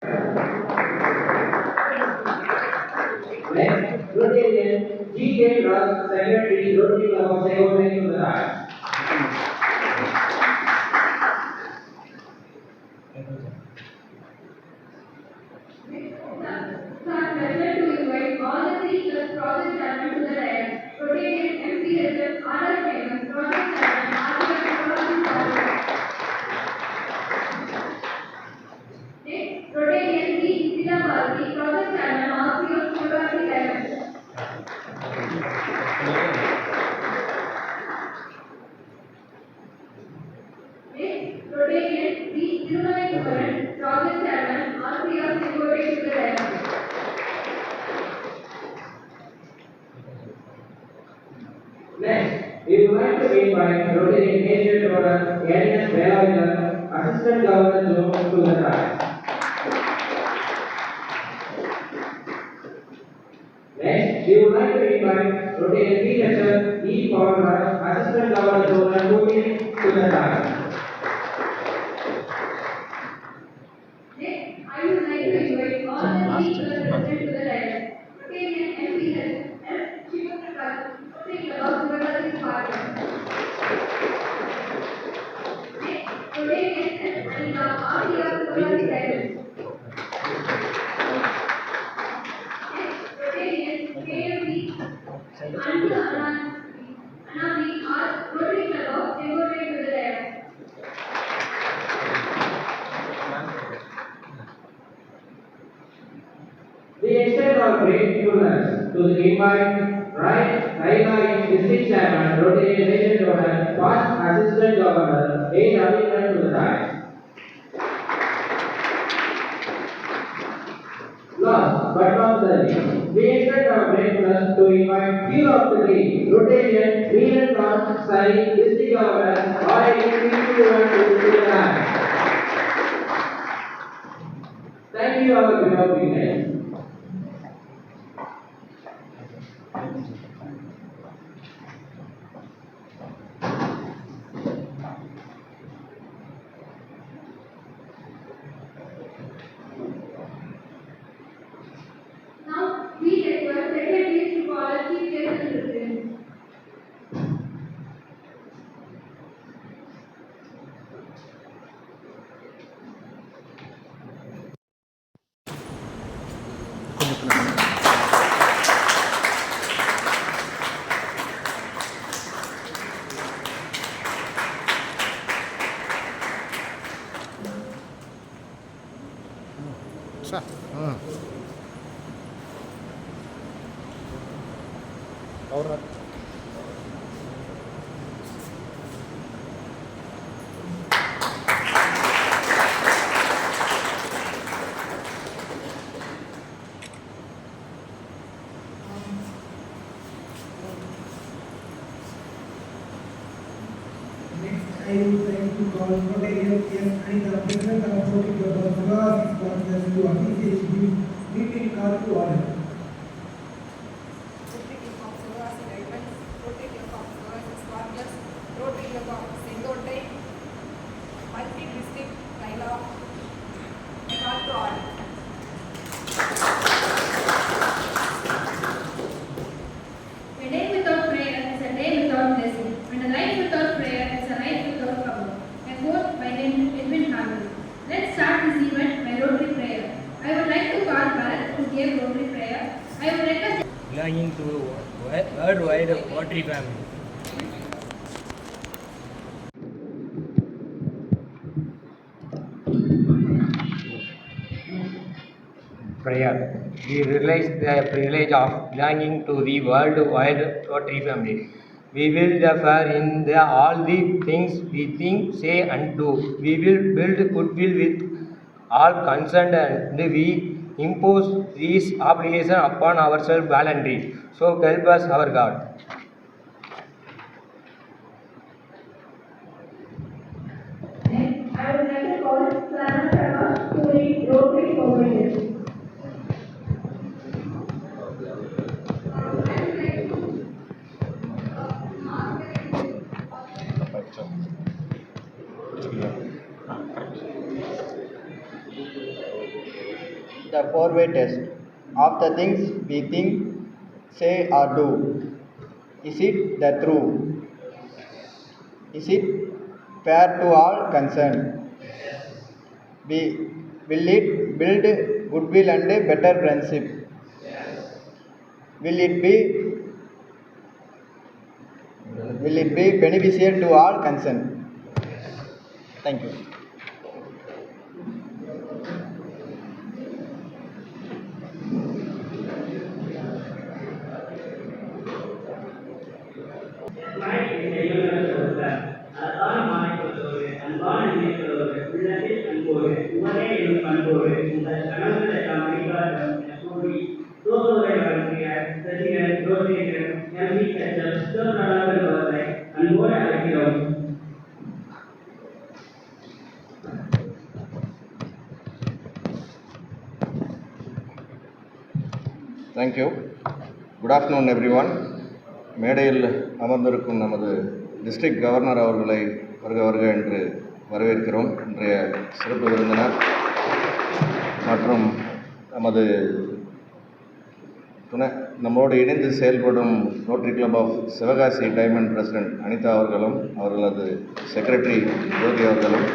Next, Rotarian G.K. Ross, Secretary, Rotary Club of Segovia to the right. Pleasure to invite all the three plus project chairmen to the dais. Rotarian MPHF, R.S. Famous, project chairman, R.S. Next, Rotarian C. Sila Bharati, project chairman, R.P. of Shivaki Diamond. Next, Rotarian D. Tirunai Kumaran, project chairman, R.P. of Shivaki Diamond. Next, we would like to invite Rotarian Major Donor N.S. Velavila, Assistant Governor General to the right. Next, we would like to invite Rotarian P.H.R. E. Paul, Assistant Governor General to the right. Next, I would like to invite all the three club presidents to the dais. Rotarian MPHF, F. Shivaprakash, Rotary Club of Shivaki Department. Next, Rotarian S. Anita, R.P. of Shivaki Diamond. Next, Rotarian KMP, Anju Anami, R. Rotary Club of Shivaki to the dais. We extend our gratefulness to the invite Raila District Chairman, Rotarian Major Donor, First Assistant Governor, A. Ravindran to the right. Last but not the least, we extend our gratefulness to invite few of the day, Rotarian Veeran Ram Sai, District Governor, RIT to the right. Thank you, our beloved people. Now, we request secretaries to call us chief guests and residents. Sir. Ahora. I would like to call Rotarian S. Anita, President of Rotary Club of Shivaki Partners to officiate this meeting call to order. Rotary Club of Shivaki Diamonds, Rotary Club of Shivaki Sparklers, Rotary Club of Sengotai, multi-district dialogue, call to order. A day without prayer is a day without blessing. And a life without prayer is a life without power. A quote by Edwin Hamilton. Let's start this event by Rotary prayer. I would like to call Bharat who gave Rotary prayer. I would request belonging to worldwide Rotary family. Prayer. We realize the privilege of belonging to the worldwide Rotary family. We will differ in all the things we think, say and do. We will build goodwill with all concerned and we impose these obligations upon ourselves voluntarily. So help us our God. Next, I would like to call Sana Sharma to lead Rotary Cooperative. the four-way test of the things we think, say or do. Is it the true? Is it fair to all concerned? Will it build goodwill and better friendship? Will it be beneficial to all concerned? Thank you. Thank you. Good afternoon everyone. மேடையில் அமர்ந்திருக்கும் நமது district governor அவர்களை வருக என்று வரவேற்கிறோம். இன்றைய சிறப்பு விருந்தினர் மற்றும் நமது நம்மோடு இணைந்து செயல்படும் Rotary Club of Sivakasi diamond president Anitha அவர்களும் அவர்களது செக்ரட்டரி ஜோதி அவர்களும்,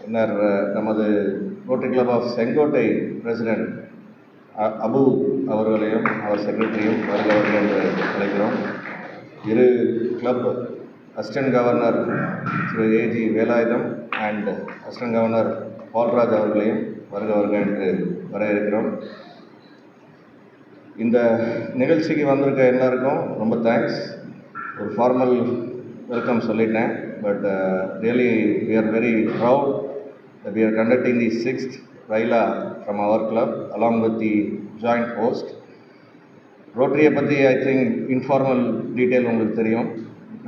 பின்னர் நமது Rotary Club of Sengottai president Abu அவர்களையும் அவர் செக்ரட்டரியும் வருக என்று அழைக்கிறோம். இரு club assistant governor Thiru AG Velayutham and assistant governor Paulraj அவர்களையும் வருக என்று வரவேற்கிறோம். இந்த நிகழ்ச்சிக்கு வந்திருக்க எல்லாருக்கும் ரொம்ப தேங்க்ஸ். ஒரு ஃபார்மல் வெல்கம் சொல்லிட்டேன். But really we are very proud that we are conducting the 6th Raila from our club along with the joint host. ரோட்டரியை பற்றி ஐ திங்க் இன்ஃபார்மல் டீட்டெயில் உங்களுக்கு தெரியும்.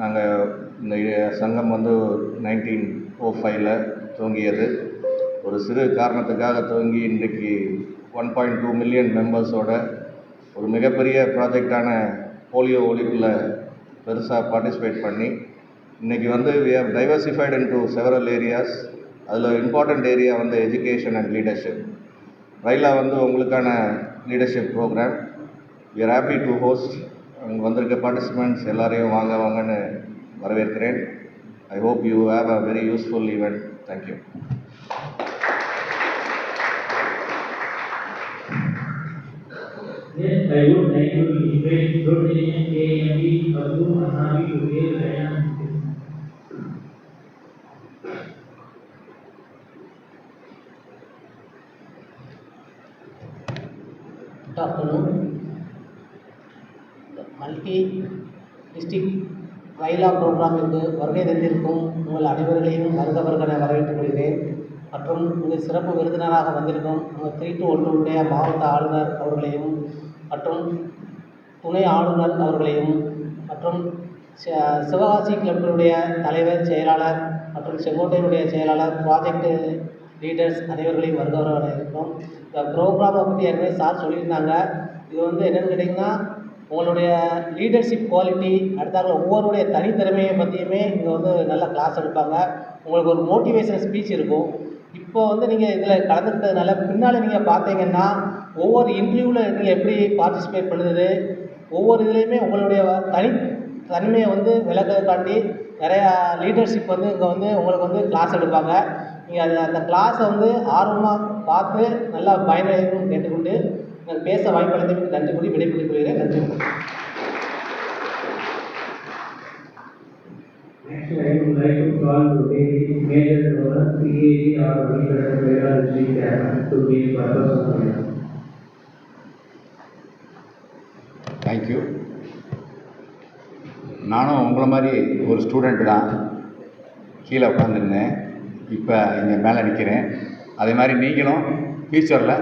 நாங்கள் இந்த சங்கம் 1905 துவங்கியது. ஒரு சிறு காரணத்துக்காக துவங்கி இன்றைக்கு 1.2 மில்லியன் மெம்பர்ஸோட ஒரு மிகப்பெரிய ப்ராஜெக்டான போலியோ ஒழிப்பில் பெருசாக பார்ட்டிசிபேட் பண்ணி இன்றைக்கி we have diversified into several areas. அதில் important area education and leadership. RYLA உங்களுக்கான leadership programme. we are happy to host. அங்கே வந்திருக்க பார்ட்டிசிபெண்ட்ஸ் எல்லாரையும் வாங்கன்னு வரவேற்கிறேன். I hope you have a very useful event. Thank you. Yes, I would like to invite Rotarian KMD Abdul Asami to give Ryan. Good afternoon. Multi district RYLA ப்ரோக்ராமிற்கு வருகை தந்திருக்கும் உங்கள் அனைவர்களையும் வருக வரவேற்றுக் கொள்கிறேன். மற்றும் இங்கு சிறப்பு விருந்தினராக வந்திருக்கும் உங்கள் 3-1 மாவட்ட ஆளுநர் அவர்களையும் மற்றும் துணை ஆளுநர் அவர்களையும் மற்றும் சிவகாசி கிளப்பினுடைய தலைவர், செயலாளர் மற்றும் செங்கோட்டையினுடைய செயலாளர், ப்ராஜெக்ட் லீடர்ஸ் அனைவர்களையும் வருக வரவேற்கிறோம். இந்த ப்ரோக்ராமை பற்றி ஏற்கனவே சார் சொல்லியிருந்தாங்க. இது என்னென்னு கேட்டிங்கன்னா, உங்களுடைய லீடர்ஷிப் குவாலிட்டி, அடுத்தாங்க ஒவ்வொருடைய தனித்திறமையை பற்றியுமே இங்கே நல்ல கிளாஸ் எடுப்பாங்க. உங்களுக்கு ஒரு மோட்டிவேஷன் ஸ்பீச் இருக்கும். இப்போ நீங்கள் இதில் கலந்துக்கிட்டதுனால பின்னால் நீங்கள் பார்த்தீங்கன்னா ஒவ்வொரு இன்டர்வியூவில் நீங்கள் எப்படி பார்ட்டிசிபேட் பண்ணுறது, ஒவ்வொரு இதுலேயுமே உங்களுடைய தனிமையை விளக்கக்காண்டி நிறையா லீடர்ஷிப் இங்கே உங்களுக்கு கிளாஸ் எடுப்பாங்க. நீங்கள் அந்த கிளாஸை ஆர்வமாக பார்த்து நல்லா பயனடையணும்னு கேட்டுக்கொண்டு நான் பேச வாய்ப்பளித்தமைக்கு நன்றி கூறி விடைபெற்றுக் கொள்கிறேன். நன்றி. Next, I would like to call today Major Donor PAG or Raila District Chairman to be purpose of prayer. Thank you. நானும் உங்களை மாதிரி ஒரு ஸ்டூடெண்ட்டு தான். கீழே உட்காந்துருந்தேன், இப்போ இங்கே மேலே நிற்கிறேன். அதே மாதிரி நீங்களும் ஃப்யூச்சரில்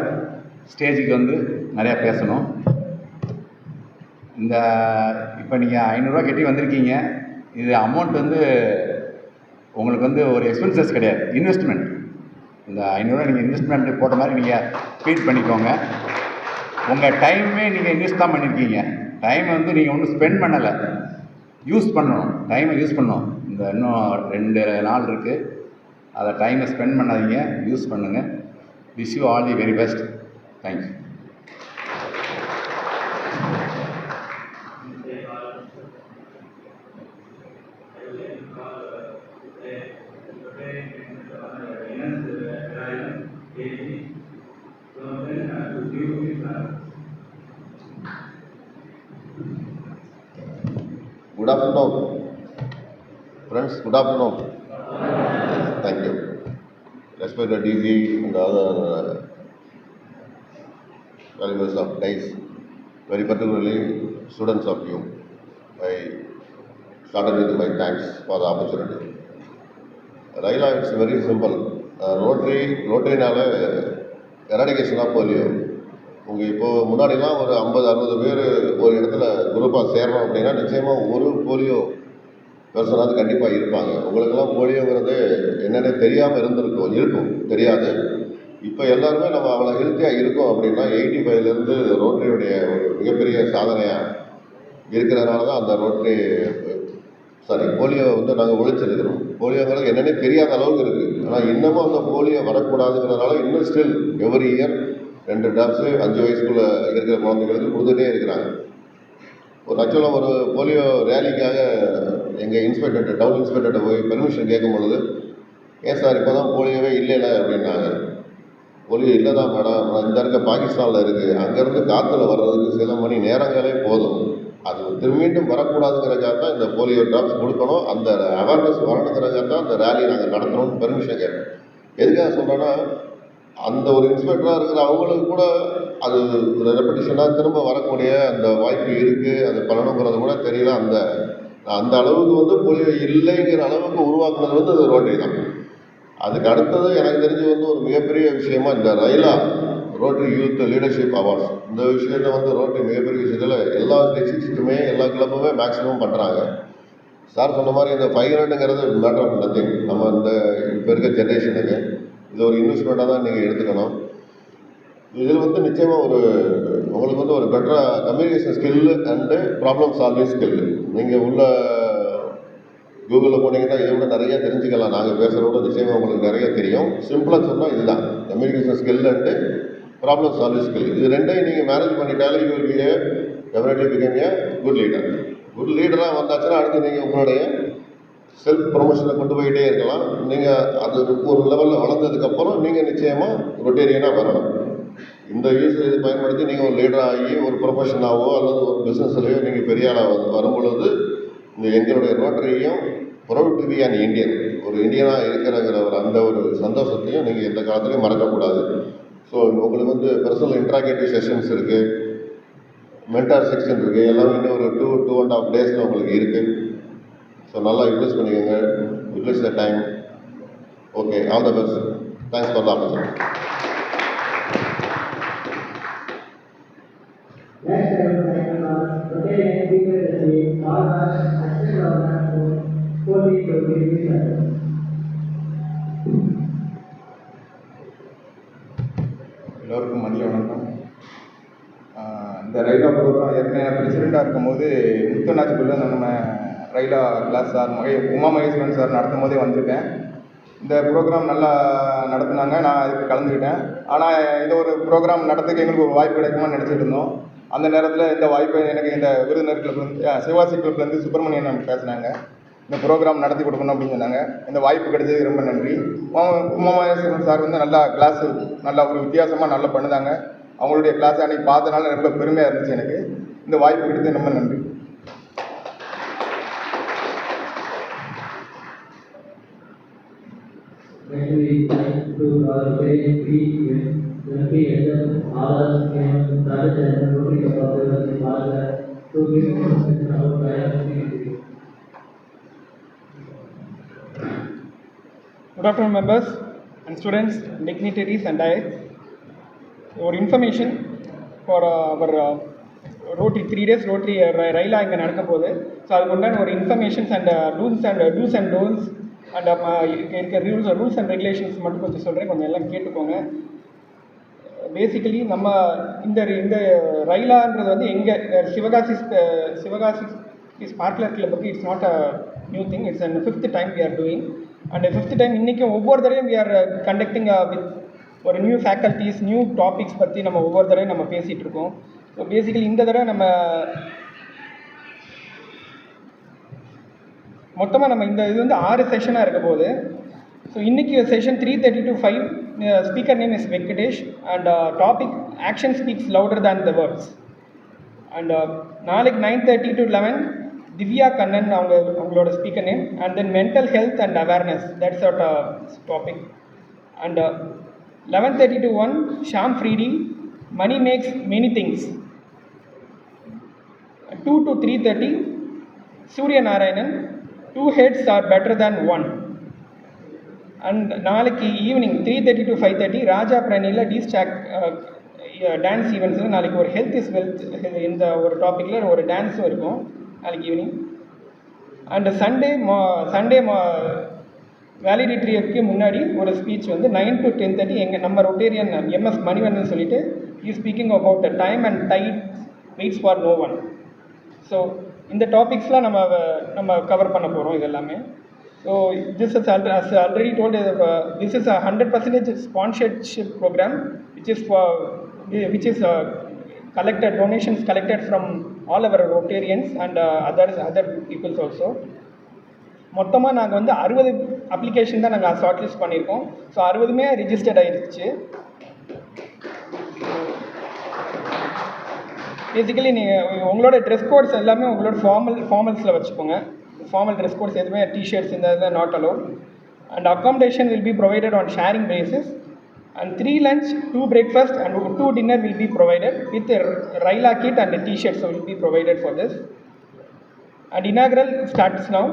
ஸ்டேஜுக்கு நிறையா பேசணும். இந்த இப்போ நீங்கள் 500 கட்டி வந்திருக்கீங்க. இது அமௌண்ட் உங்களுக்கு ஒரு எக்ஸ்பென்சஸ் கிடையாது, இன்வெஸ்ட்மெண்ட். இந்த 500 நீங்கள் இன்வெஸ்ட்மெண்ட் போட்ட மாதிரி நீங்கள் ட்ரீட் பண்ணிக்கோங்க. உங்கள் டைமே நீங்கள் இன்வெஸ்ட் தான் பண்ணியிருக்கீங்க. டைமை நீங்கள் ஒன்றும் ஸ்பெண்ட் பண்ணலை, யூஸ் பண்ணணும். டைமை யூஸ் பண்ணணும். இந்த இன்னும் 2 நாள் இருக்குது. அதை டைமை ஸ்பெண்ட் பண்ணாதீங்க, யூஸ் பண்ணுங்கள். Wish you all the very best. Thanks. Good afternoon. Friends, good afternoon. Thank you. Respected DG and other valuables of DICE, very particularly students of you. I started with my thanks for the opportunity. Raila, it's very simple. ரோட்டரினால eradication of polio. உங்கள் இப்போது முன்னாடிலாம் ஒரு 50-60 பேர் ஒரு இடத்துல குரூப்பாக சேரணும் அப்படின்னா நிச்சயமாக ஒரு போலியோ பர்சனாவது கண்டிப்பாக இருப்பாங்க. உங்களுக்கெல்லாம் போலியோங்கிறது என்னென்ன தெரியாமல் இருக்கும் தெரியாது. இப்போ எல்லாருமே நம்ம அவ்வளோ ஹெல்த்தியாக இருக்கோம் அப்படின்னா 85லேருந்து ரோட்டரியுடைய ஒரு மிகப்பெரிய சாதனையாக இருக்கிறதுனால தான் அந்த போலியோ நாங்கள் ஒழிச்சிருக்கிறோம். போலியோங்கிறது என்னென்னே தெரியாத அளவுக்கு இருக்குது. ஆனால் இன்னமும் அந்த போலியோ வரக்கூடாதுங்கிறதுனால இன்னும் ஸ்டில் எவ்ரி இயர் 2 டாப்ஸு 5 வயசுக்குள்ளே இருக்கிற குழந்தைங்களுக்கு கொடுத்துட்டே இருக்கிறாங்க. ஆக்சுவலாக ஒரு போலியோ ரேலிக்காக எங்கள் இன்ஸ்பெக்டர்கிட்ட டவுன் இன்ஸ்பெக்டர்கிட்ட போய் பெர்மிஷன் கேட்கும் பொழுது, ஏன் சார் இப்போ தான் போலியோவே இல்லைல்ல அப்படின்னாங்க. போலியோ இல்லை தான் மேடம், இந்த இருக்க பாகிஸ்தானில் இருக்குது, அங்கேருந்து காற்றுல வர்றதுக்கு சில மணி நேரங்களே போதும், அது மீண்டும் வரக்கூடாதுங்கிறதுக்காக தான் இந்த போலியோ ட்ராப்ஸ் கொடுக்கணும், அந்த அவேர்னஸ் வரணுங்கிறதுக்காக தான் அந்த ரேலி நாங்கள் நடத்தணும்னு பெர்மிஷன் கேட்டோம். எதுக்காக சொல்கிறேன்னா, அந்த ஒரு இன்ஸ்பெக்டராக இருக்கிற அவங்களுக்கு கூட அது ரெப்படிஷனாக திரும்ப வரக்கூடிய அந்த வாய்ப்பு இருக்குது, அது பண்ணணுங்கிறது கூட தெரியல. அந்த அளவுக்கு போலியோ இல்லைங்கிற அளவுக்கு உருவாக்குனது அது ரோட்டரி தான். அதுக்கு அடுத்தது எனக்கு தெரிஞ்சு ஒரு மிகப்பெரிய விஷயமா இந்த ரைலா ரோட்டரி யூத் லீடர்ஷிப் அவார்ட்ஸ், இந்த விஷயத்தை ரோட்டரி மிகப்பெரிய விஷயத்தில் எல்லா டிஸ்ட்ரிக்ட்டுமே எல்லா கிளப்புமே மேக்ஸிமம் பண்ணுறாங்க. சார் சொன்ன மாதிரி இந்த 500ங்கிறது மேட்டர் ஆஃப் நத்திங். நம்ம இந்த இப்போ இருக்க ஜென்ரேஷனுக்கு இது ஒரு இன்வெஸ்ட்மெண்ட்டாக தான் நீங்கள் எடுத்துக்கணும். இதில் நிச்சயமாக உங்களுக்கு ஒரு பெட்டராக communication skill and problem solving skill நீங்கள் உள்ள கூகுளில் போனீங்கன்னா இதை விட நிறைய தெரிஞ்சுக்கலாம். நாங்கள் பேசுகிறத விட நிச்சயமாக உங்களுக்கு நிறைய தெரியும். சிம்பிளாக சொன்னால் இதுதான் communication skill and problem solving skill. இது ரெண்டையும் நீங்கள் மேனேஜ் பண்ணிட்டாலே you will be definitely become a good leader. Good லீடராக வந்தாச்சுன்னா அடுத்து நீங்கள் உங்களுடைய செல்ஃப் ப்ரொமோஷனை கொண்டு போயிட்டே இருக்கலாம். நீங்கள் அது ஒரு லெவலில் வளர்ந்ததுக்கப்புறம் நீங்கள் நிச்சயமாக ரொட்டேரியனாக வரணும். இந்த இது பயன்படுத்தி நீங்கள் ஒரு லீடராக ஆகி ஒரு ப்ரொஃபஷனாவோ அல்லது ஒரு பிஸ்னஸ்லையோ நீங்கள் பெரிய ஆளாக வரும்பொழுது எங்களுடைய ரோட்டரியையும் proud to be an Indian, ஒரு இந்தியனாக இருக்கிறங்கிற அந்த ஒரு சந்தோஷத்தையும் நீங்கள் எந்த காலத்துலையும் மறக்கக்கூடாது. ஸோ உங்களுக்கு பர்சனல் இன்ட்ராகேட்டிவ் செஷன்ஸ் இருக்குது, மென்டார் செக்ஷன் இருக்குது, எல்லாமே இன்னும் ஒரு 2.5 டேஸில் உங்களுக்கு இருக்குது. ஸோ நல்லா யூட்டிலைஸ் பண்ணிக்கோங்க, utilise the time. Okay, all the best. Thanks for the opportunity. Next, I will thank Rotarian Speaker Assistant Governor for 40 எல்லோருக்கும் மதிய வணக்கம். இந்த ரைலா ப்ரோக்ராம் ஏற்கனவே பிரசிடெண்ட்டாக இருக்கும்போது முத்தநாச்சிக்குள்ளே நம்ம RYLA class sir Uma Maheswaran sir நடத்தும் போதே வந்திருக்கேன். இந்த ப்ரோக்ராம் நல்லா நடத்துனாங்க, நான் அதுக்கு கலந்துக்கிட்டேன். ஆனால் இது ஒரு ப்ரோக்ராம் நடத்துக்கு எங்களுக்கு ஒரு வாய்ப்பு கிடைக்குமான்னு நினச்சிட்டு இருந்தோம். அந்த நேரத்தில் இந்த வாய்ப்பை எனக்கு இந்த விருதுநகர் கிளப்லேருந்து சிவாசி கிளப்லேருந்து சுப்பிரமணியன் பேசினாங்க, இந்த ப்ரோக்ராம் நடத்தி கொடுக்கணும் அப்படின்னு சொன்னாங்க. இந்த வாய்ப்பு கிடைச்சதுக்கு ரொம்ப நன்றி. உமா மகேஸ்வரன் சார் நல்லா கிளாஸ் நல்லா ஒரு வித்தியாசமாக நல்லா பண்ணுதாங்க. அவங்களுடைய கிளாஸ் அன்றைக்கி பார்த்தனால ரொம்ப பெருமையாக இருந்துச்சு எனக்கு. இந்த வாய்ப்பு கிடைத்தது ரொம்ப நன்றி. Good afternoon, members and students, dignitaries and diets. Your information for our Rotary 3 days Rotary Raila இங்கே நடக்க போகுது. ஸோ அதுக்கு உண்டான ஒரு informations and dos and don'ts and இருக்க ரூல்ஸ் அண்ட் ரெகுலேஷன்ஸ் மட்டும் கொஞ்சம் சொல்கிறேன், கொஞ்சம் எல்லாம் கேட்டுக்கோங்க. பேசிக்கலி நம்ம இந்த ரயிலான்றது எங்கே சிவகாசி ஸ்பார்க்லர் கிளப்புக்கு it's not a new thing. It's and 5th time we are doing. And 5th time இன்றைக்கும் ஒவ்வொரு தடையும் we are conducting with ஒரு நியூ ஃபேக்கல்ட்டிஸ் நியூ டாபிக்ஸ் பற்றி நம்ம ஒவ்வொரு தடவையும் நம்ம பேசிகிட்டு இருக்கோம். ஸோ பேசிக்கலி இந்த தடவை நம்ம மொத்தமாக நம்ம இந்த இது வந்து 6 செஷனாக இருக்க போகுது. ஸோ இன்றைக்கி session 3:30 to 5, speaker name is Venkatesh and topic action speaks louder than the words. And நாளைக்கு 9:30 to 11 திவ்யா கண்ணன் அவங்களோட speaker name. And then mental health and awareness, that's our topic. And 11:30 to 1 Sham Freddy, money makes many things. 2 to 3:30 Surya Narayanan, 2 heads are better than 1. And நாளைக்கு evening 3:30 to 5:30 Raja பிரணியில் dance ஈவெண்ட்ஸில் நாளைக்கு ஒரு health is wealth இந்த ஒரு டாப்பிக்கில் ஒரு டான்ஸும் இருக்கும் நாளைக்கு ஈவினிங். அண்ட் சண்டே வேலிடேட்டரிக்கு முன்னாடி ஒரு ஸ்பீச் வந்து 9 to 10:30 நம்ம ரொட்டேரியன் MS மணிவண்ணன் சொல்லிட்டு is speaking about the time and tide waits for no one. So இந்த டாபிக்ஸ்லாம் நம்ம கவர் பண்ண போகிறோம் இது எல்லாமே. So this is as already told, this is a 100% sponsorship program which is collected donations collected from all our Rotarians and other peoples also. மொத்தமாக நாங்கள் வந்து 60 அப்ளிகேஷன் தான் நாங்கள் ஷார்ட் லிஸ்ட் பண்ணியிருக்கோம். ஸோ 60மே ரிஜிஸ்டர்ட் ஆகிடுச்சு. பேசிக்கலி நீங்கள் உங்களோட ட்ரெஸ் கோட்ஸ் எல்லாமே உங்களோட ஃபார்மல்ஸில் வச்சுக்கோங்க. ஃபார்மல் ட்ரெஸ் கோட்ஸ் எதுவுமே டிஷர்ட்ஸ் இந்த இதெல்லாம் not allowed. And accommodation will be provided on sharing basis. And 3 lunch, 2 breakfast and 2 dinner will be provided with a Raila kit and a t-shirt will be provided for this. And inaugural starts now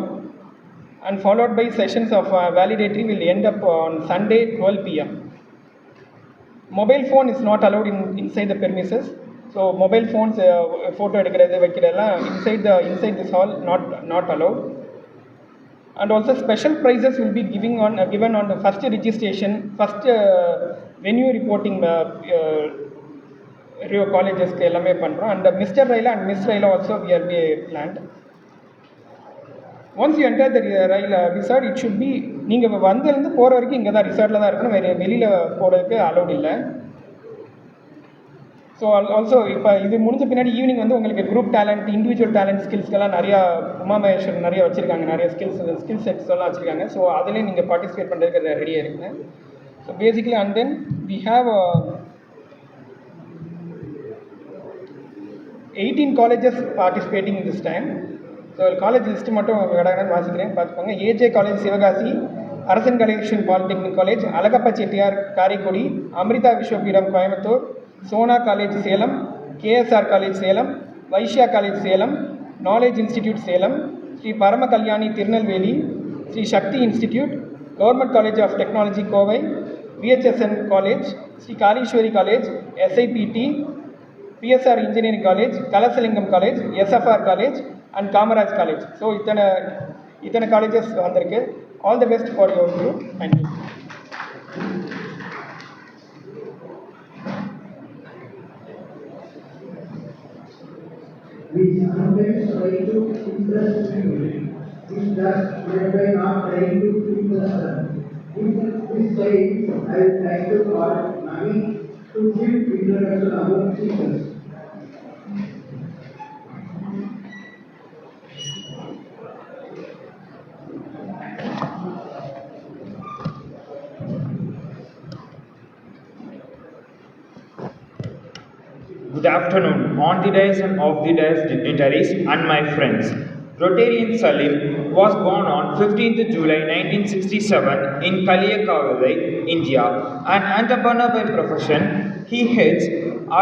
and followed by sessions of validatory will end up on Sunday 12 p.m. Mobile phone is not allowed inside the premises. So mobile phones photo எடுக்கிறது வைக்கிறதெல்லாம் inside this hall not allowed. And also special prizes will be given on the first registration, first venue reporting Rio colleges க்கு எல்லாமே பண்றோம். And Mr. Raila and Miss Raila also we are planned. Once you enter the Raila resort, it should be நீங்கள் வந்திருந்து போகிற வரைக்கும் இங்கே தான் ரிசார்ட்டில் தான் இருக்கணும், வேறு வெளியில் போகிறதுக்கு அலௌட் இல்லை. ஸோ ஆல்சோ இப்போ இது முடிஞ்ச பின்னாடி ஈவினிங் வந்து உங்களுக்கு குரூப் டேலண்ட், இண்டிவிஜுவல் டேலண்ட் ஸ்கில்ஸ்க்கெல்லாம் நிறையா உமா மகேஸ்வரன் நிறைய வச்சுருக்காங்க, நிறைய ஸ்கில் செட்ஸ் எல்லாம் வச்சுருக்காங்க. ஸோ அதுலேயும் நீங்கள் பார்ட்டிசிபேட் பண்ணுறதுக்கு ரெடியாக இருக்குங்க. So basically and then we have 18 colleges participating in this time. So college list மட்டும் கடகடன்னு வாசிக்கிறேன், பார்த்துக்கோங்க. AJ college Sivakasi, Arasan Ganesan polytechnic college, Alagappa Chettiar Karaikudi, Amrita Vishwapeetham Coimbatore, Sona college Salem, KSR college Salem, Vysya college Salem, knowledge institute Salem, Sri Parama Kalyani Tirunelveli, Sri Sakthi institute, government college of technology Kovai, VHSN college, Sri Kaleeswari college, SIPT, PSR engineering college, Kalasalingam college, SFR college and Kamaraj college. So இத்தனை colleges வந்திருக்கு. All the best for your group. Thank you. We sometimes try to impress people, which does thereby not trying to impress them. In this side, I would like to call Nami to give introduction about speakers. Good afternoon, on the dais and off the dais dignitaries and my friends. Rotarian Salim was born on 15th July 1967 in Kaliyakavalai, India. An entrepreneur by profession, he heads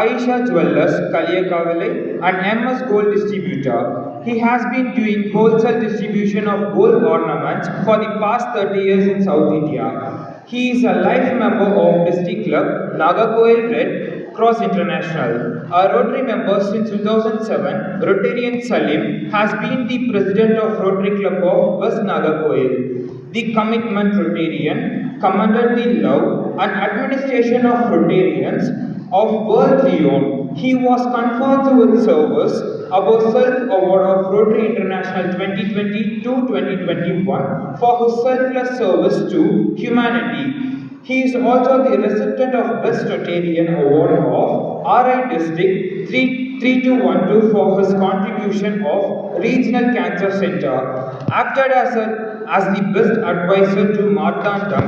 Aisha Jewellers, Kaliyakavalai, an MS Gold distributor. He has been doing wholesale distribution of gold ornaments for the past 30 years in South India. He is a life member of District Club Nagarcoil Red Cross International. A Rotary member since 2007, Rotarian Salim has been the president of Rotary Club of West Nagarcoil. The commitment Rotarian commanded the love and administration of Rotarians of world renown. He was conferred with service above self award of Rotary International 2020 to 2021 for his selfless service to humanity. He is also the recipient of Best Rotarian Award of RI District 3212 for his contribution of Regional Cancer Center. Acted as the best advisor to Marthandam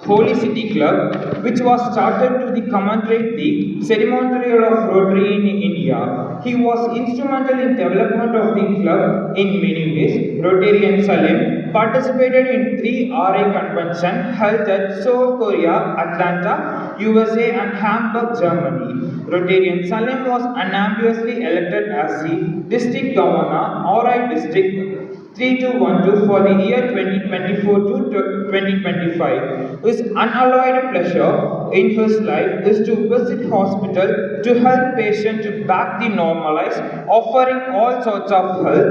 Holy City Club, which was started to commemorate the ceremonial of Rotary in India. He was instrumental in development of the club in many ways. Rotarian Salim participated in 3 RI conventions held at Seoul, Korea, Atlanta, USA and Hamburg, Germany. Rotarian Salim was unambiguously elected as the district governor, RI District 3212 for the year 2024 to 2025. His unalloyed pleasure in his life is to visit hospital to help patients to back the normalize, offering all sorts of help,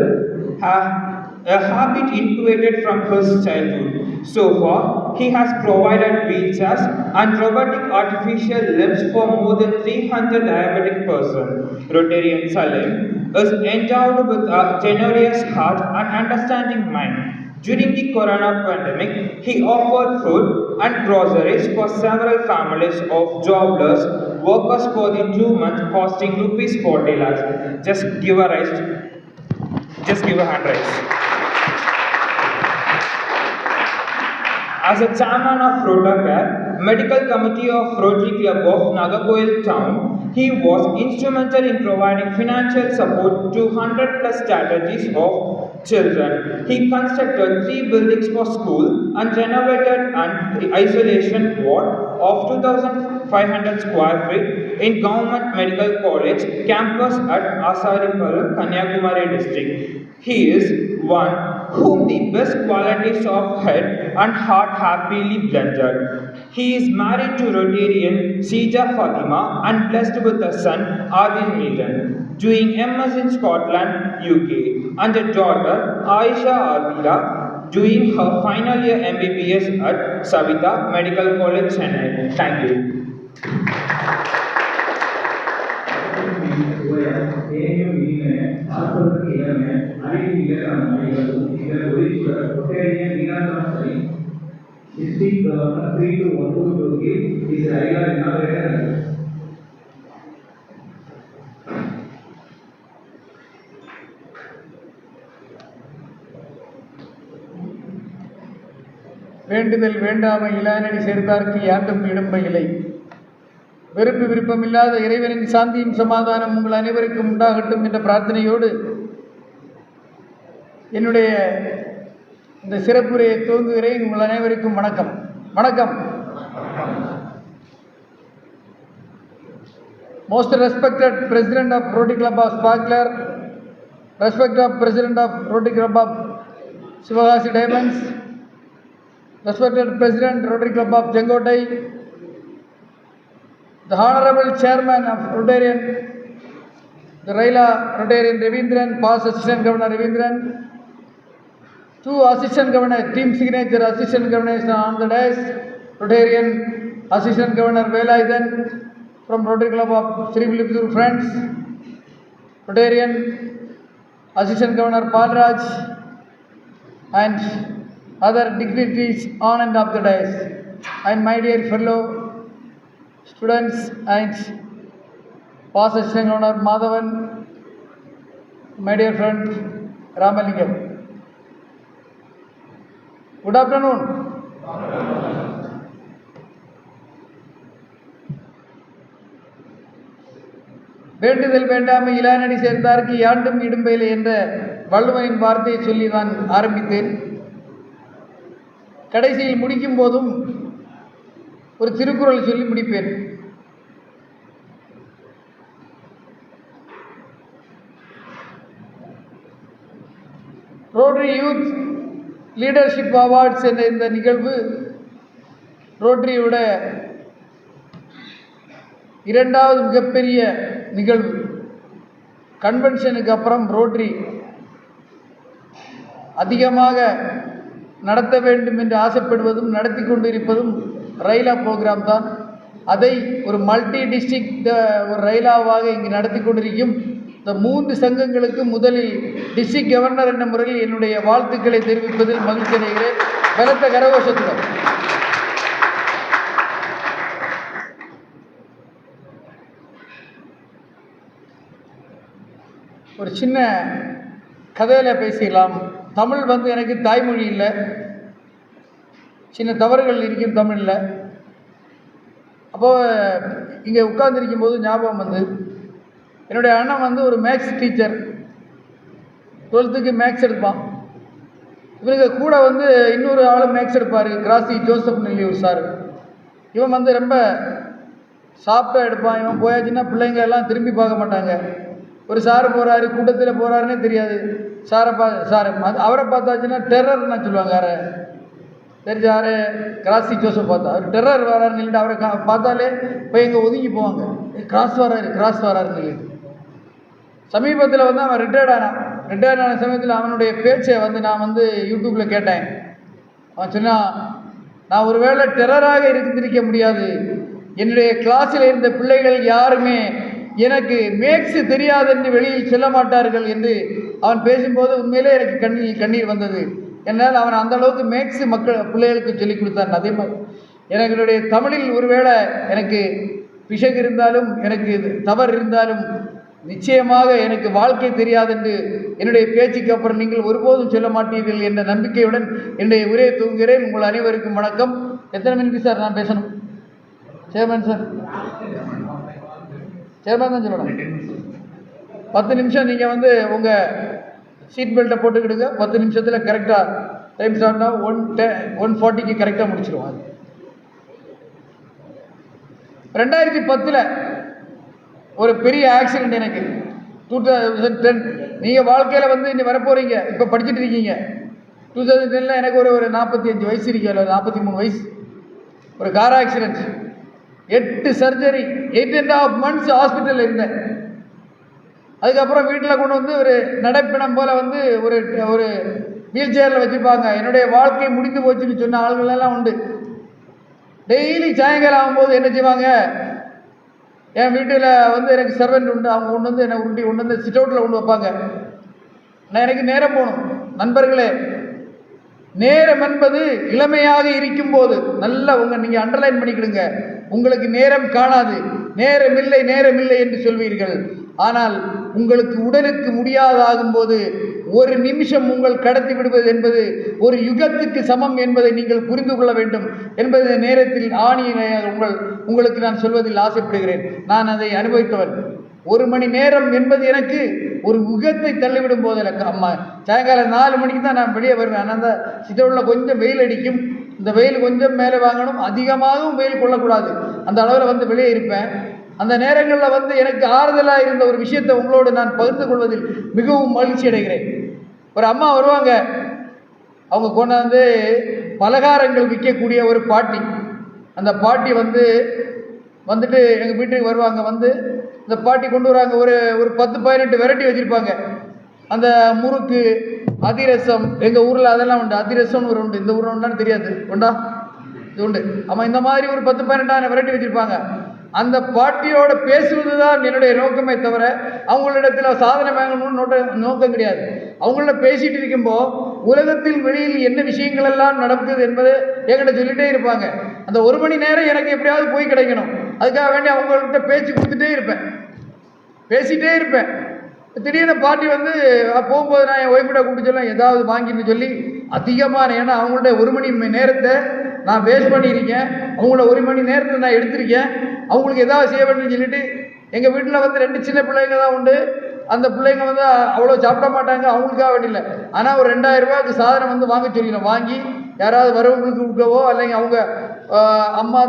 a habit inculcated from his childhood. So far, he has provided wheelchairs and robotic artificial limbs for more than 300 diabetic persons. Rotarian Salim is endowed with a generous heart and understanding mind. During the corona pandemic, he offered food and groceries for several families of jobless workers for the 2 months costing rupees 40 lakhs. Just give a hand raise. As a chairman of Rotacare, Medical Committee of Rotary Club of Nagarcoil Town, he was instrumental in providing financial support to 100+ strategies of children. He constructed 3 buildings for school and renovated an isolation ward of 2,500 square feet in Government Medical College campus at Asaripallu, Kanyakumari district. He is one whom the best qualities of head and heart happily blended. He is married to Rotarian Sija Fatima and blessed with a son, Adil Meeran, doing MS in Scotland, UK, and a daughter, Aisha Adila, doing her final year MBBS at Savita Medical College, Chennai. Thank you. District Governor 3212 to give his Raila inauguration. வேண்டுதல் வேண்டாமை இலானடி சேர்ந்தார்க்கு யாண்டும் இடும்ப இலை. வெறுப்பு விருப்பமில்லாத இறைவனின் சாந்தியும் சமாதானம் உங்கள் அனைவருக்கும் உண்டாகட்டும் என்ற பிரார்த்தனையோடு என்னுடைய இந்த சிறப்புரையை துவங்குகிறேன். உங்கள் அனைவருக்கும் வணக்கம். வணக்கம். Most respected President of Rotary Club of Sparkler, respected President of Rotary Club of Sivagasi Diamonds, respected President Rotary Club of Jangotai, the Honorable Chairman of Rotarian, the Raila Rotarian Ravindran, past Assistant Governor Ravindran, 2 Assistant Governor, Team Signature Assistant Governors on the dais, Rotarian Assistant Governor Velaidan from Rotary Club of Sri Vilipur Friends, Rotarian Assistant Governor Palraj, and other dignitaries on and off the dais, and my dear fellow students and past Assistant Governor Madhavan, my dear friend Ramalingam. Good afternoon. வேண்டுதல் வேண்டாமை இலானடி சேர்ந்தார்க்கு யாண்டும் இடும்பையிலே என்ற வள்ளுவனின் வார்த்தையை சொல்லி நான் ஆரம்பித்தேன். கடைசியில் முடிக்கும் போதும் ஒரு திருக்குறள் சொல்லி முடிப்பேன். ரோட்டரி யூத் லீடர்ஷிப் அவார்ட்ஸ் என்ற இந்த நிகழ்வு ரோட்டரியோட 2வது மிகப்பெரிய நிகழ்வு. கன்வென்ஷனுக்கு அப்புறம் ரோட்டரி அதிகமாக நடத்த வேண்டும் என்று ஆசைப்படுவதும் நடத்தி கொண்டிருப்பதும் ரயிலா ப்ரோக்ராம் தான். அதை ஒரு மல்டி டிஸ்ட்ரிக்ட் ஒரு ரயிலாவாக இங்கு நடத்தி கொண்டிருக்கும் இந்த 3 சங்கங்களுக்கு முதலில் டிஸ்ட்ரிக்ட் கவர்னர் என்ற முறையில் என்னுடைய வாழ்த்துக்களை தெரிவிப்பதில் மகிழ்ச்சி அடைகிறேன். பலத்த கரகோஷத்துடன் ஒரு சின்ன கதையில் பேசிடலாம். தமிழ் வந்து எனக்கு தாய்மொழி இல்லை, சின்ன தவறுகள் இருக்கும் தமிழில். அப்போது இங்கே உட்கார்ந்துருக்கும் போது ஞாபகம் வந்து, என்னுடைய அண்ணன் வந்து ஒரு மேக்ஸ் டீச்சர், 12th மேக்ஸ் எடுப்பான். இவனுக்கு கூட வந்து இன்னொரு ஆள் மேக்ஸ் எடுப்பார், கிராசி ஜோசப் நெல்லியூர் சார். இவன் வந்து ரொம்ப சாஃப்டாக எடுப்பான். இவன் போயாச்சுன்னா பிள்ளைங்க எல்லாம் திரும்பி பார்க்க மாட்டாங்க. ஒரு சார் போகிறாரு, கூட்டத்தில் போகிறாருன்னே தெரியாது. சார் அவரை பார்த்தாச்சுன்னா டெரர்னா சொல்லுவாங்க. யாரை தெரிஞ்ச யார்? கிராசி ஜோசப் பார்த்தா அவர் டெரர் வராருன்னு சொல்லிட்டு அவரை பார்த்தாலே போய் எங்கே ஒதுங்கி போவாங்க. கிராஸ் வராருன்னு சொல்லிட்டு. சமீபத்தில் வந்து அவன் ரிட்டையர்ட் ஆன சமயத்தில் அவனுடைய பேச்சை வந்து நான் வந்து யூடியூப்பில் கேட்டேன். அவன் சொன்னான், நான் ஒருவேளை டெரராக இருந்திருக்க முடியாது, என்னுடைய கிளாஸில் இருந்த பிள்ளைகள் யாருமே எனக்கு மேக்ஸ் தெரியாது என்று வெளியில் சொல்ல மாட்டார்கள் என்று அவன் பேசும்போது உண்மையிலே எனக்கு கண்ணீர் வந்தது. என்னால் அவன் அந்த அளவுக்கு மேக்ஸ் பிள்ளைகளுக்கு சொல்லிக் கொடுத்தான். அதே மாதிரி என்னுடைய தமிழில் ஒருவேளை எனக்கு பிசகு இருந்தாலும், எனக்கு தவறு இருந்தாலும், நிச்சயமாக எனக்கு வாழ்க்கை தெரியாது என்று என்னுடைய பேச்சுக்கு அப்புறம் நீங்கள் ஒருபோதும் சொல்ல மாட்டீர்கள் என்ற நம்பிக்கையுடன் என்னுடைய உரையை தூங்குகிறேன். உங்கள் அனைவருக்கும் வணக்கம். எத்தனை மினிட் சார் நான் பேசணும்? சேர்மன் சார், சேர்மன் தான் சொல்லணும். 10 நிமிஷம் நீங்கள் வந்து உங்கள் சீட் பெல்ட்டை போட்டுக்கிடுங்க. 10 நிமிஷத்தில் கரெக்டாக டைம் ஸ்டார்ட்னா 1:40க்கு கரெக்டாக முடிச்சிடுவோம். 2010 ஒரு பெரிய ஆக்சிடெண்ட் எனக்கு. 2010 நீங்கள் வாழ்க்கையில் வந்து இன்னும் வரப்போகிறீங்க, இப்போ படிச்சுட்டு இருக்கீங்க. 2010 எனக்கு ஒரு 45 வயசு இருக்கு, 43 வயசு. ஒரு கார் ஆக்சிடெண்ட், 8 சர்ஜரி, 8.5 months ஹாஸ்பிட்டலில் இருந்தேன். அதுக்கப்புறம் வீட்டில் கொண்டு வந்து ஒரு நடைப்பிணம் போல் வந்து ஒரு வீல் சேரில் வச்சுருப்பாங்க. என்னுடைய வாழ்க்கை முடிந்து போச்சுன்னு சொன்ன ஆள்களெல்லாம் உண்டு. டெய்லி சாயங்காலம் ஆகும்போது என்ன செய்வாங்க, என் வீட்டில் வந்து எனக்கு சர்வெண்ட் உண்டு, அவங்க கொண்டு வந்து என்னை கொண்டு வந்து சிட் அவுட்டில் கொண்டு வைப்பாங்க. நான் எனக்கு நேரம் போகணும். நண்பர்களே, நேரம் என்பது இளமையாக இருக்கும்போது நல்லா நீங்கள் அண்டர்லைன் பண்ணிக்கிடுங்க. உங்களுக்கு நேரம் காணாது, நேரமில்லை என்று சொல்வீர்கள். ஆனால் உங்களுக்கு உடலுக்கு முடியாதாகும்போது ஒரு நிமிஷம் உங்கள் கடத்தி விடுவது என்பது ஒரு யுகத்துக்கு சமம் என்பதை நீங்கள் புரிந்து கொள்ள வேண்டும் என்பது நேரத்தில் உங்களுக்கு நான் சொல்வதில் ஆசைப்படுகிறேன். நான் அதை அனுபவித்தவன். 1 மணி நேரம் என்பது எனக்கு ஒரு யுகத்தை தள்ளிவிடும் போதில். அம்மா சாயங்காலம் 4 மணிக்கு தான் நான் வெளியே வருவேன். ஆனால் அந்த சிதவுள்ள கொஞ்சம் வெயில் அடிக்கும், இந்த வெயில் கொஞ்சம் மேலே வாங்கணும், அதிகமாகவும் வெயில் கொள்ளக்கூடாது, அந்த அளவில் வந்து வெளியே இருப்பேன். அந்த நேரங்களில் வந்து எனக்கு ஆறுதலாக இருந்த ஒரு விஷயத்தை உங்களோடு நான் பகிர்ந்து கொள்வதில் மிகவும் மகிழ்ச்சி அடைகிறேன். ஒரு அம்மா வருவாங்க, அவங்க கொண்டாந்து பலகாரங்கள் விற்கக்கூடிய ஒரு பாட்டி. அந்த பாட்டி வந்துட்டு எங்கள் வீட்டுக்கு வருவாங்க. வந்து இந்த பாட்டி கொண்டு வராங்க, ஒரு 10-18 வெரைட்டி வச்சுருப்பாங்க. அந்த முறுக்கு, அதிரசம், எங்கள் ஊரில் அதெல்லாம் உண்டு. அதிரசம்னு ஒரு உண்டு, இந்த ஊரில் உண்டான்னு தெரியாது, உண்டா? இது உண்டு. ஆமாம், இந்த மாதிரி ஒரு 10-12 வெரைட்டி வச்சுருப்பாங்க. அந்த பாட்டியோட பேசுவது தான் என்னுடைய நோக்கமே தவிர அவங்களிடத்தில் சாதனை வாங்கணும்னு நோக்கம் கிடையாது. அவங்கள பேசிகிட்டு இருக்கும்போது உலகத்தில் வெளியில் என்ன விஷயங்கள் எல்லாம் நடக்குது என்பதை என்கிட்ட சொல்லிகிட்டே இருப்பாங்க. அந்த 1 மணி நேரம் எனக்கு எப்படியாவது போய் கிடைக்கணும், அதுக்காக வேண்டி அவங்கள்ட்ட பேச்சு கொடுத்துட்டே இருப்பேன். திடீர்னு பாட்டி வந்து போகும்போது நான் என் ஒய்ஃபிட்ட கூப்பிட்டு சொல்லுவேன், ஏதாவது வாங்கின்னு சொல்லி அதிகமான, ஏன்னா அவங்கள்ட்ட 1 மணி நேரத்தை நான் வேஸ்ட் பண்ணியிருக்கேன், அவங்கள 1 மணி நேரத்தை நான் எடுத்திருக்கேன், அவங்களுக்கு ஏதாவது செய்ய வேண்டும்னு சொல்லிட்டு. எங்கள் வீட்டில் வந்து 2 சின்ன பிள்ளைங்க தான் உண்டு. அந்த பிள்ளைங்க வந்து அவ்வளோ சாப்பிட மாட்டாங்க, அவங்களுக்காக வேண்டியில்லை. ஆனால் ஒரு 2000 ரூபாய்க்கு சாதனம் வந்து வாங்க சொல்லிடணும். வாங்கி யாராவது வரவங்களுக்கு கொடுக்கவோ அல்லைங்க அவங்க அம்மா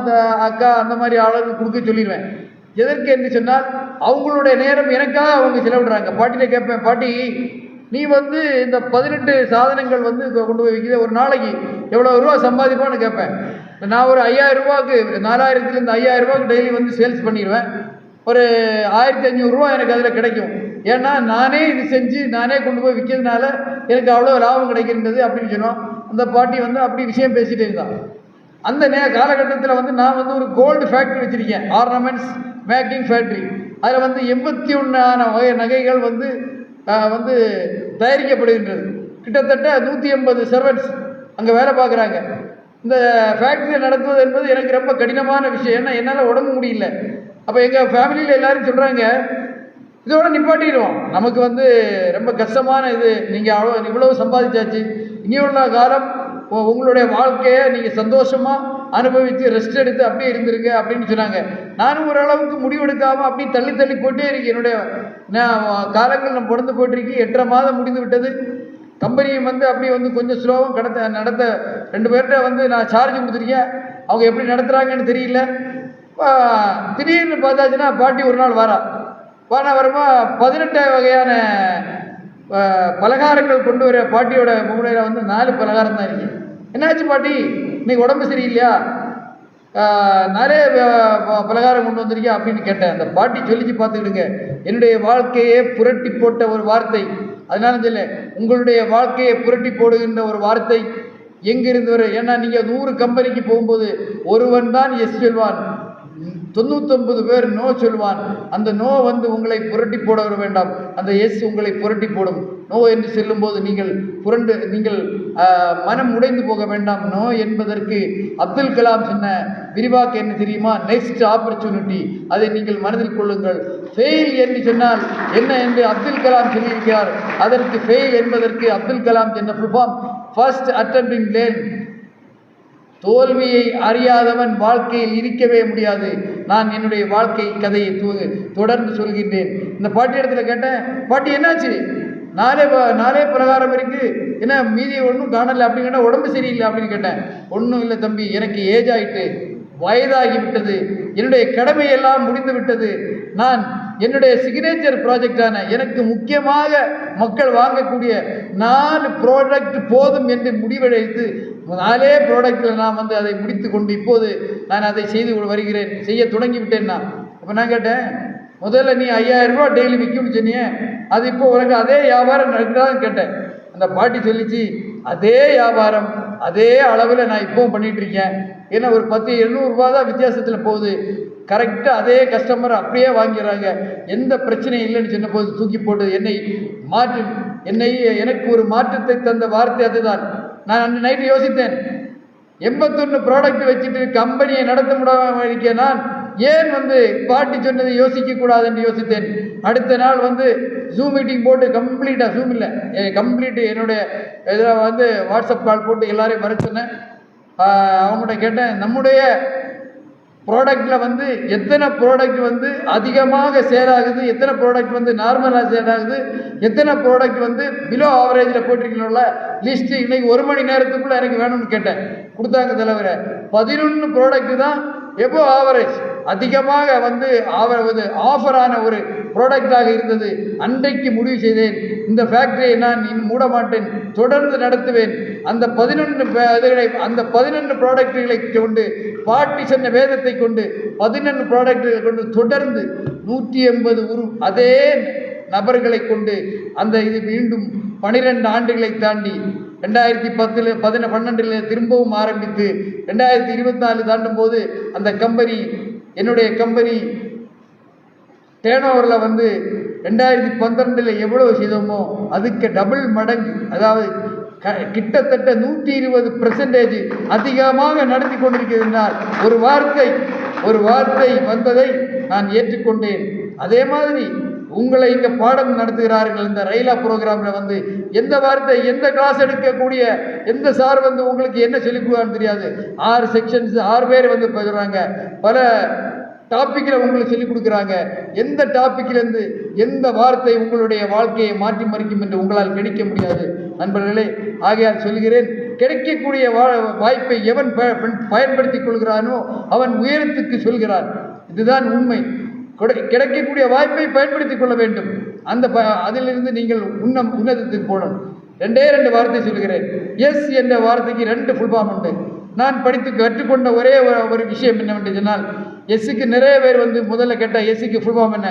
அக்கா அந்த மாதிரி ஆளுங்களுக்கு கொடுக்க சொல்லிடுவேன். எதற்கு என்று சொன்னால் அவங்களுடைய நேரம் எனக்காக அவங்க செலவிடுறாங்க. பாட்டிகிட்ட கேட்பேன், பாட்டி நீ வந்து இந்த 18 சாதனங்கள் வந்து கொண்டு போய் வைக்கிற, ஒரு நாளைக்கு எவ்வளோ ரூபா சம்பாதிப்பான்னு கேட்பேன். நான் ஒரு 5000 ரூபாய்க்கு, 4000லேருந்து 5000 ரூபாய்க்கு டெய்லி வந்து சேல்ஸ் பண்ணிடுவேன். ஒரு 1500 ரூபா எனக்கு அதில் கிடைக்கும். ஏன்னா நானே இது செஞ்சு நானே கொண்டு போய் விற்கிறதுனால எனக்கு அவ்வளோ லாபம் கிடைக்கின்றது அப்படின்னு சொன்னோம். அந்த பாட்டி வந்து அப்படி விஷயம் பேசிகிட்டே இருந்தான். அந்த காலகட்டத்தில் வந்து நான் வந்து ஒரு கோல்டு ஃபேக்ட்ரி வச்சுருக்கேன், ஆர்னமெண்ட்ஸ் மேக்கிங் ஃபேக்ட்ரி. அதில் வந்து 81 வகை நகைகள் வந்து தயாரிக்கப்படுகின்றது. கிட்டத்தட்ட 180 சர்வன்ட்ஸ் அங்கே வேலை பார்க்குறாங்க. இந்த ஃபேக்ட்ரியை நடத்துவது என்பது எனக்கு ரொம்ப கடினமான விஷயம். ஏன்னா என்னால் உடம்பு முடியல. அப்போ எங்கள் ஃபேமிலியில் எல்லோரும் சொல்கிறாங்க, இதோட நிப்பாட்டிடுவோம். நமக்கு வந்து ரொம்ப கஷ்டமான இது. நீங்கள் இவ்வளவு சம்பாதிச்சாச்சு, இனியுள்ள காலம் உங்களுடைய வாழ்க்கையை நீங்கள் சந்தோஷமாக அனுபவித்து ரெஸ்ட் எடுத்து அப்படியே இருந்திருக்க அப்படின்னு சொன்னாங்க. நானும் ஓரளவுக்கு முடிவெடுக்காமல் அப்படியே தள்ளி தள்ளி போயிட்டே இருக்கு. என்னுடைய காலங்கள் நம்ம பிறந்து போயிட்டுருக்கு. 8.5 மாதம் முடிந்து விட்டது. கம்பெனியும் வந்து அப்படியே வந்து கொஞ்சம் ஸ்லோவாக நடத்த 2 பேர்கிட்ட வந்து நான் சார்ஜ் கொடுத்துருக்கேன். அவங்க எப்படி நடத்துகிறாங்கன்னு தெரியல. திடீர்னு பார்த்தாச்சுன்னா பாட்டி ஒரு நாள் வரமா 18 வகையான பலகாரங்கள் கொண்டு வர பாட்டியோட முகடையில் வந்து 4 பலகாரம் தான் இருக்கு. என்னாச்சு பாட்டி, இன்னைக்கு உடம்பு சரியில்லையா, நிறைய பலகாரம் கொண்டு வந்திருக்கியா அப்படின்னு கேட்டேன். அந்த பாட்டி சொல்லிச்சு, பார்த்துக்கிடுங்க, என்னுடைய வாழ்க்கையே புரட்டி போட்ட ஒரு வார்த்தை. அதனால சொல்ல, உங்களுடைய வாழ்க்கையை புரட்டி போடுகின்ற ஒரு வார்த்தை எங்கிருந்து வர? ஏன்னா நீங்கள் 100 கம்பெனிக்கு போகும்போது ஒருவன் தான் எஸ் சொல்வான், 99 பேர் நோ சொல்வான். அந்த நோ வந்து உங்களை புரட்டி போட வர வேண்டாம், அந்த எஸ் உங்களை புரட்டி போடும். நோ என்று சொல்லும்போது நீங்கள் மனம் உடைந்து போக வேண்டாம். நோ என்பதற்கு அப்துல் கலாம் சொன்ன விரிவாக்கு என்ன தெரியுமா? Next opportunity. அதை நீங்கள் மனதில் கொள்ளுங்கள். ஃபெயில் என்று சொன்னால் என்ன என்று அப்துல் கலாம் சொல்லியிருக்கிறார். அதற்கு ஃபெயில் என்பதற்கு அப்துல் கலாம் சொன்ன full form first attempting learn. தோல்வியை அறியாதவன் வாழ்க்கையில் இருக்கவே முடியாது. நான் என்னுடைய வாழ்க்கை கதையை தொடர்ந்து சொல்கின்றேன். இந்த பாட்டி இடத்துல கேட்டேன், பாட்டி என்னாச்சு, 4 பிரகாரம் இருக்கு, என்ன மீதி ஒன்றும் காணலை அப்படின்னு கேட்டால், உடம்பு சரியில்லை அப்படின்னு கேட்டேன். ஒன்றும் இல்லை தம்பி, எனக்கு ஏஜ் ஆகிட்டு, வயதாகிவிட்டது, என்னுடைய கடமையெல்லாம் முடிந்து விட்டது. நான் என்னுடைய சிக்னேச்சர் ப்ராஜெக்டான எனக்கு முக்கியமாக மக்கள் வாங்கக்கூடிய 4 ப்ராடக்ட் போதும் என்று முடிவெடுத்து 4 ப்ராடக்டில் நான் வந்து அதை முடித்து கொண்டு இப்போது நான் அதை செய்ய தொடங்கிவிட்டேன். அப்போ நான் கேட்டேன், முதல்ல நீ 5000 ரூபா டெய்லி விற்கும்னு சொன்னியே, அது இப்போ உனக்கு அதே வியாபாரம் நடக்குதான்னு கேட்டேன். அந்த பாட்டி சொல்லிச்சு, அதே வியாபாரம் அதே அளவில் நான் இப்போவும் பண்ணிகிட்டு இருக்கேன். ஏன்னா ஒரு 10-700 ரூபா தான் வித்தியாசத்தில் போகுது. கரெக்டாக அதே கஸ்டமர் அப்படியே வாங்கிறாங்க, எந்த பிரச்சனையும் இல்லைன்னு சொன்ன போது தூக்கி போட்டு எனக்கு ஒரு மாற்றத்தை தந்த வார்த்தை அதுதான். நான் அன்று நைட்டு யோசித்தேன், 81 ப்ராடக்ட் வச்சுட்டு கம்பெனியை நடத்த முடியாமல் இருக்கேன். நான் ஏன் வந்து பாட்டி சொன்னதை யோசிக்கக்கூடாது என்று யோசித்தேன். அடுத்த நாள் வந்து ஜூம் மீட்டிங் போட்டு கம்ப்ளீட்டாக, ஜூம் இல்லை கம்ப்ளீட்டு என்னுடைய இதில் வந்து வாட்ஸ்அப் கால் போட்டு எல்லாரையும் வர சொன்னேன். அவங்கள்ட்ட கேட்டேன், நம்முடைய ப்ராடக்டில் வந்து எத்தனை ப்ராடக்ட் வந்து அதிகமாக சேல் ஆகுது, எத்தனை ப்ராடக்ட் வந்து நார்மலாக சேல் ஆகுது, எத்தனை ப்ராடக்ட் வந்து பிலோ ஆவரேஜில் போட்டிருக்கீங்களா லிஸ்ட்டு இன்றைக்கி 1 மணி நேரத்துக்குள்ளே எனக்கு வேணும்னு கேட்டேன். கொடுத்தாங்க தலைவரை. 11 ப்ராடக்ட் தான் எபோ ஆவரேஜ் அதிகமாக வந்து ஆஃபரான ஒரு ப்ராடக்டாக இருந்தது. அன்றைக்கு முடிவு செய்தேன், இந்த ஃபேக்டரியை நான் இன்னும் மூட மாட்டேன், தொடர்ந்து நடத்துவேன். அந்த 11 ப்ராடக்டுகளை கொண்டு, பாட்டி சொன்ன வேதத்தை கொண்டு 11 ப்ராடக்டுகளை கொண்டு தொடர்ந்து 180 அதே நபர்களை கொண்டு அந்த இது மீண்டும் 12 ஆண்டுகளை தாண்டி 2012 திரும்பவும் ஆரம்பித்து 2024 தாண்டும் போது அந்த கம்பெனி, என்னுடைய கம்பெனி டேர்ன் ஓவரில் வந்து 2012 எவ்வளவு செய்தோமோ அதுக்கு டபுள் மடங்கு, அதாவது கிட்டத்தட்ட 120% அதிகமாக நடத்தி கொண்டிருக்கிறதுனால் ஒரு வார்த்தை வந்ததை நான் ஏற்றுக்கொண்டேன். அதே மாதிரி உங்களை இங்கே பாடம் நடத்துகிறார்கள் இந்த ரயிலா ப்ரோக்ராமில் வந்து எந்த வார்த்தை, எந்த கிளாஸ் எடுக்கக்கூடிய எந்த சார் வந்து உங்களுக்கு என்ன சொல்லிக் கொடுக்கான்னு தெரியாது. 6 செக்ஷன்ஸ் 6 பேர் வந்து சொல்கிறாங்க, பல டாப்பிக்கில் உங்களுக்கு சொல்லிக் கொடுக்குறாங்க. எந்த டாப்பிக்கிலேருந்து எந்த வார்த்தை உங்களுடைய வாழ்க்கையை மாற்றி மறிக்கும் என்று உங்களால் கிடைக்க முடியாது நண்பர்களே. ஆகையால் சொல்கிறேன், கிடைக்கக்கூடிய வாய்ப்பை எவன் பயன்படுத்திக் கொள்கிறானோ அவன் உயரத்துக்கு சொல்கிறான். இதுதான் உண்மை. கிடைக்கக்கூடிய வாய்ப்பை பயன்படுத்திக் கொள்ள வேண்டும். அதிலிருந்து நீங்கள் உன்னதத்துக்கு போகணும். 2 வார்த்தை சொல்கிறேன். எஸ் என்ற வார்த்தைக்கு 2 ஃபுல் ஃபார்ம் உண்டு. நான் படித்து கற்றுக்கொண்ட ஒரே ஒரு விஷயம் என்னவென்று சொன்னால், எஸ்ஸுக்கு நிறைய பேர் வந்து முதல்ல கேட்டால் எஸ்ஸுக்கு ஃபுல் ஃபார்ம் என்ன,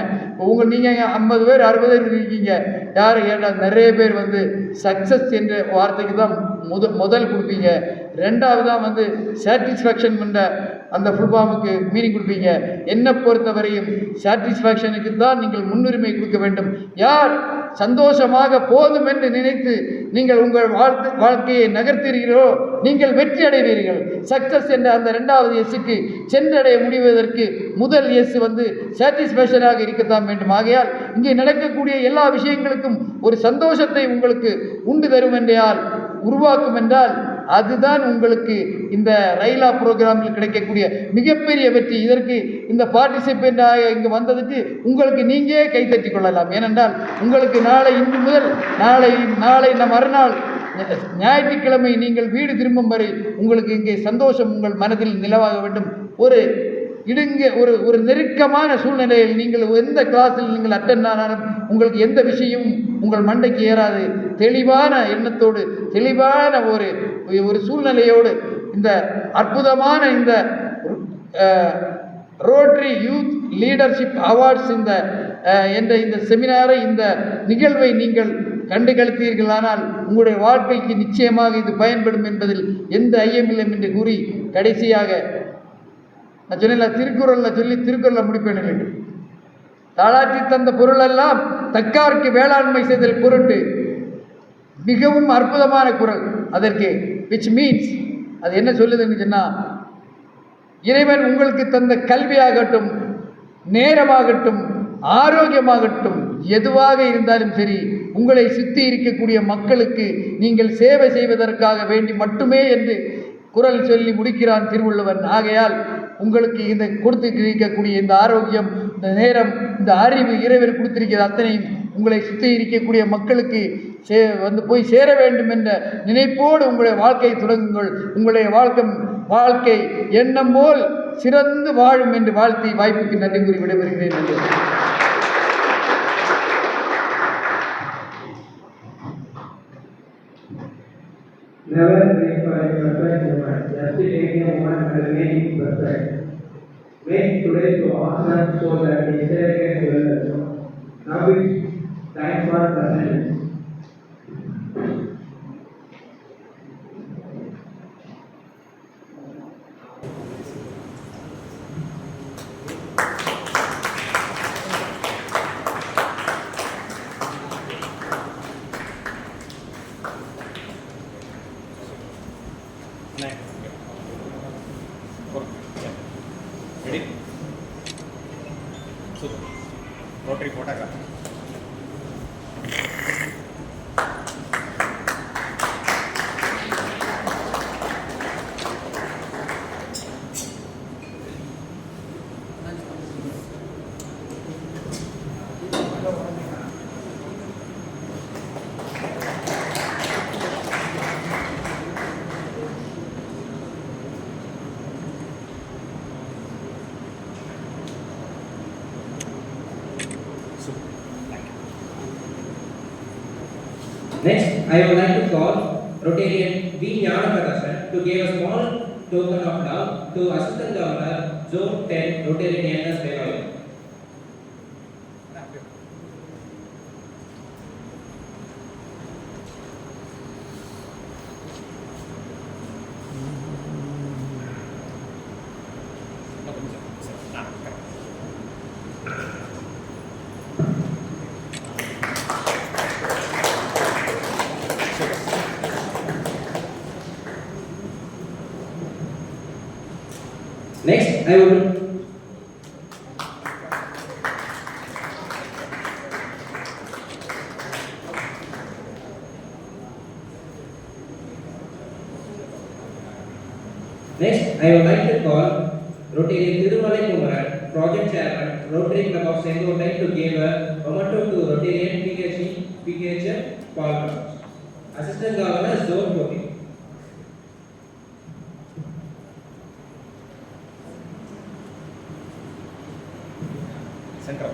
நீங்கள் 50 பேர் 60 பேர் இருக்கீங்க, யார் கேட்டால் நிறைய பேர் வந்து சக்ஸஸ் என்ற வார்த்தைக்கு தான் முதல் கொடுப்பீங்க. 2வது தான் வந்து சாட்டிஸ்ஃபேக்ஷன் என்ற அந்த ஃபுல் ஃபார்முக்கு மீனிங் கொடுப்பீங்க. என்னை பொறுத்தவரையும் சாட்டிஸ்ஃபேக்ஷனுக்கு தான் நீங்கள் முன்னுரிமை கொடுக்க வேண்டும். யார் சந்தோஷமாக போதும் என்று நினைத்து நீங்கள் உங்கள் வாழ்க்கையை நகர்த்தீர்களோ நீங்கள் வெற்றி அடைவீர்கள். சக்சஸ் என்ற அந்த 2வது எஸ்ஸுக்கு சென்றடைய முடிவதற்கு முதல் எஸ் சாட்டிஸ்ஃபேக்ஷனாக இருக்கத்தான் வேண்டும். ஆகையால் இங்கே நடக்கக்கூடிய எல்லா விஷயங்களுக்கும் ஒரு சந்தோஷத்தை உங்களுக்கு உண்டு தரும் என்றால் உருவாக்கும் என்றால் அதுதான் உங்களுக்கு இந்த ரயிலா ப்ரோக்ராமில் கிடைக்கக்கூடிய மிகப்பெரிய வெற்றி. இதற்கு இந்த பார்ட்டிசிபெண்டாக இங்கு வந்ததுக்கு உங்களுக்கு நீங்களே கைத்தட்டி கொள்ளலாம். ஏனென்றால் உங்களுக்கு இன்று முதல் நாளை மறுநாள் ஞாயிற்றுக்கிழமை நீங்கள் வீடு திரும்பும் வரை உங்களுக்கு இங்கே சந்தோஷம் உங்கள் மனதில் நிலவாக வேண்டும். ஒரு நெருக்கமான சூழ்நிலையில் நீங்கள் எந்த கிளாஸில் நீங்கள் அட்டெண்ட் ஆனாலும் உங்களுக்கு எந்த விஷயமும் உங்கள் மண்டைக்கு ஏறாது. தெளிவான எண்ணத்தோடு தெளிவான ஒரு சூழ்நிலையோடு இந்த அற்புதமான இந்த ரோட்டரி யூத் லீடர்ஷிப் அவார்ட்ஸ் என்ற இந்த செமினாரை இந்த நிகழ்வை நீங்கள் கண்டு கழித்தீர்களானால் உங்களுடைய வாழ்க்கைக்கு நிச்சயமாக இது பயன்படும் என்பதில் எந்த ஐயமில்லை என்று கூறி கடைசியாக நான் சொன்னேன் திருக்குறளை முடிப்பேன். தாளாற்றி தந்த பொருளெல்லாம் தக்கார்க்கு வேளாண்மை செய்தல் பொருட்டு மிகவும் அற்புதமான குறள். அதற்கு விச் மீன்ஸ் அது என்ன சொல்லுதுன்னு சொன்னால், இறைவன் உங்களுக்கு தந்த கல்வியாகட்டும், நேரமாகட்டும், ஆரோக்கியமாகட்டும், எதுவாக இருந்தாலும் சரி உங்களை சுற்றி இருக்கக்கூடிய மக்களுக்கு நீங்கள் சேவை செய்வதற்காக வேண்டி மட்டுமே என்று குறள் சொல்லி முடிக்கிறான் திருவள்ளுவன். ஆகையால் உங்களுக்கு இந்த கொடுத்திருக்கக்கூடிய இந்த ஆரோக்கியம், இந்த நேரம், இந்த அறிவு இறைவன் கொடுத்திருக்கிற அத்தனையும் உங்களை சுற்றி இருக்கக்கூடிய மக்களுக்கு போய் சேர வேண்டும் என்ற நினைப்போடு உங்களுடைய வாழ்க்கையை தொடங்குங்கள். உங்களுடைய வாழ்க்கை எண்ணம் போல் சிறந்து வாழும் என்று வாழ்த்தி வாய்ப்புக்கு நன்றி கூறி விடைபெறுகிறேன். நன்றி. Never wait for a perfect moment. Just take a moment and remain perfect. Make today to awesome so that yesterday can well. Now it's time for present. Ready? Super. Rotary photograph. Next, I would like to call Rotarian V. Jnanapradashan to give a small token of love to Assistant Governor Zone 10 Rotarian N.S. Begayan. Next, I will like to call Rotary Thirumalai Kumaran, Project Chairman, Rotary Club of Sengotai to give a memento to Rotarian PKH Paul. Assistant Governor Zone 14. Central.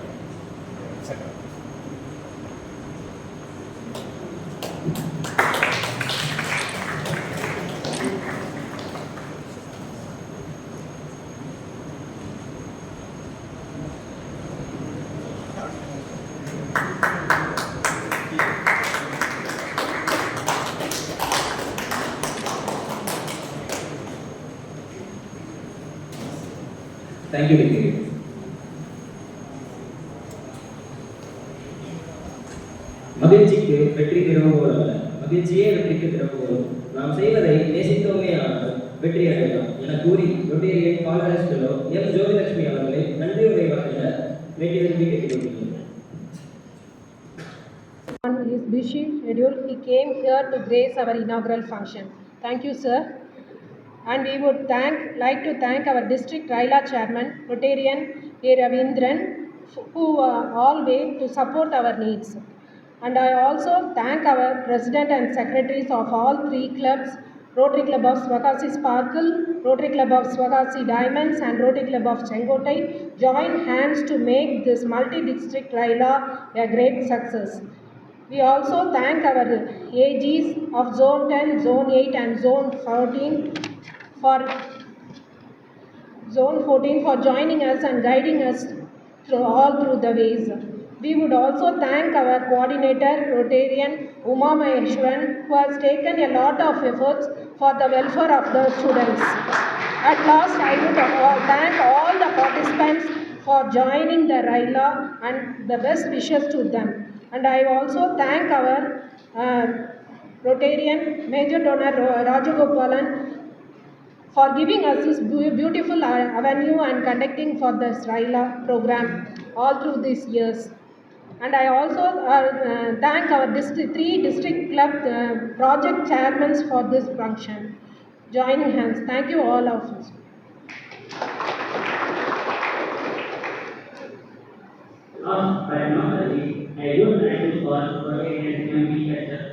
Thank you, Vicky. மகிழ்ச்சிக்கு வெற்றி திறவுகோல் அல்ல, மகிழ்ச்சியே வெற்றிக்கு திறவுகோல். நாம் செய்வதை நேசித்தோமே ஆனால் வெற்றி அடையலாம் என கூறி ரொட்டேரியன் பாலரஸ் ஃபெலோ எம் ஜோதிலட்சுமி அவர்களை நன்றியுரை வழங்க வேண்டியதற்கு கேட்டுக்கொள்கிறேன். On his busy schedule, he came here to grace our inaugural function. Thank you, sir. And we would like to thank our district Raila chairman, Rotarian A. Ravindran, who always to support our needs. And I also thank our president and secretaries of all three clubs, Rotary Club of Swagasi Sparkle, Rotary Club of Swagasi Diamonds and Rotary Club of Chengotai, join hands to make this multi-district Raila a great success. We also thank our AGs of Zone 10, Zone 8 and Zone 14 for joining us and guiding us through the ways. We would also thank our coordinator, Rotarian Uma Maheshwaran, who has taken a lot of efforts for the welfare of the students. At last, I would thank all the participants for joining the Raila and the best wishes to them. And I also thank our Rotarian Major Donor Rajagopalan for giving us this beautiful avenue and conducting for this Raila program all through these years. And I also thank our three district club project chairmen for this function. Joining hands. Thank you all of us. Last but not the least, I would like to call Rotarian MPHS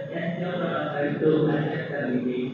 to accept the meeting.